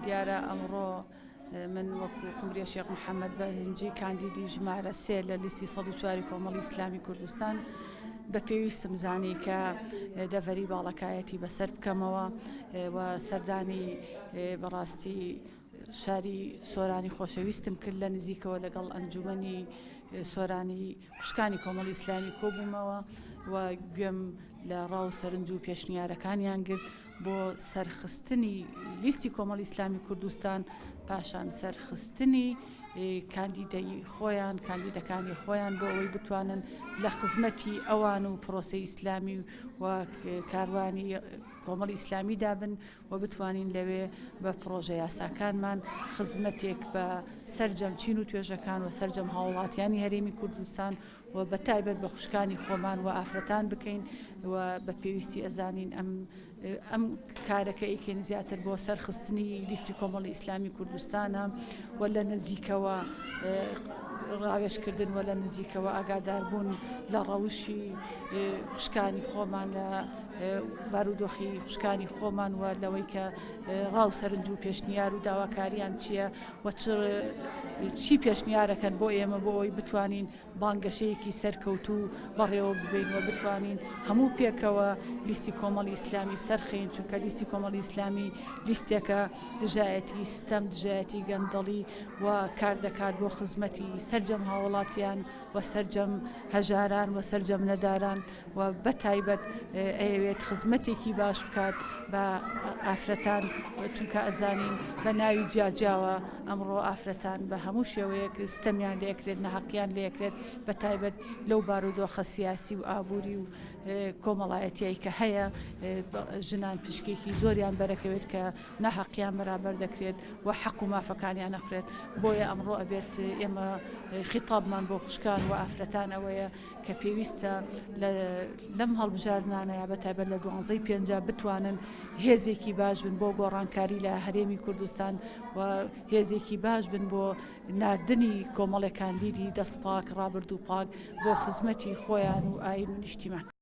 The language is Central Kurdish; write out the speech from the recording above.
دیارە ئەمڕۆ من وەکو قمبریە شێخ محەممەد بەرهنجی کاندیدی ژمارە 3 لە لیستی 104 کۆمەڵی ئیسلامی کوردستان بە پێویستم زانی کە دەڤەری باڵەکایەتی بەسەر بکەمەوە و سەردانی بەڕاستی شاری سۆرانی خۆشەویستم کرد لە نزیکەوە لەگەڵ ئەنجومەنی سۆرانی خوشکانی کۆمەڵی ئیسلامی کۆبوومەوە و گوێم لە ڕاو سەرنج و پێشنیارەکانیان گرت بۆ سەرخستنی لیستی کۆمەڵی ئیسلامی کوردستان پاشان سەرخستنی کاندیدەی خۆیان کاندیدەکانی خۆیان بۆ ئەوەی بتوانن لە خزمەتی ئەوان و پرۆسەی ئیسلامی و کاروانی کۆمەڵی ئیسلامی دابن و بتوانین لەوێ بە پرۆژە یاساکانمان خزمەتێک بە سەرجەم چین و توێژەکان و سەرجەم هاوڵاتیانی هەرێمی کوردستان و بە تایبەت بە خوشکانی خۆمان و ئافرەتان بکەین و بە پێویستی ئەزانین ئەم کارەکە ئیکەین زیاتر بۆ سەرخستنی لیستی کۆمەڵی ئیسلامی کوردستانە و لە نزیکەوە ڕاوێژکردن و لە نزیکەوە ئاگاداربوون لە ڕەوشی خوشکانی خۆمان لە بارودۆخی خوشکانی خۆمان و لەوەی کە ڕاو سەرنج و پێشنیار و داواکاریان چییە و چی پێشنیارەکەن بۆ ئێمە بۆ ئەوی بتوانین بانگەشەیەکی سەرکەوتوو بەڕێوە ببین و بتوانین هەموو پێکەوە لیستی کۆمەڵی ئیسلامی سەرخەین چونکە لیستی کۆمەڵی ئیسلامی لیستێکە دژایەتی ستەم دژایەتی گەندەڵی و کار دەکات بۆ خزمەتی سەرجەم هاوڵاتیان و سەرجەم هەژاران و سەرجەم نەداران و بەتایبەت ئەوێت خزمەتێکی باش بکات بە ئافرەتان چونکە ئەزانین بە ناوی جیاجاوە ئەمڕۆ ئافرەتان بە هەموو شێوەیەک ستەمیان لێکرێت نەحەقیان لێکرێت بە تایبەت لەو بارودۆخە سیاسی و ئابووری و کۆمەڵایەتیایی کە هەیە ژنان پشکێکی زۆریان بەرەکەوێت کە نەحەقیان بەرابەر دەکرێت و حەق و مافەکانیان نەخرێت بۆیە ئەمڕۆ ئەبێت ئێمە خیتابمان بۆ خوشکان و ئافرەتان ئەوەیە کە پێویستە لەم هەڵبژاردنانەیە بە تایبەت لە 12 بتوانن هێزێکی باش بن بۆ گۆڕانکاری لە هەرێمی کوردستان و هێزێکی باش بن بۆ ناردنی کۆمەڵێک کاندیدی دەستپاک ڕابرد و پاک بۆ خزمەتی خۆیان و ئاین و نیشتیمان.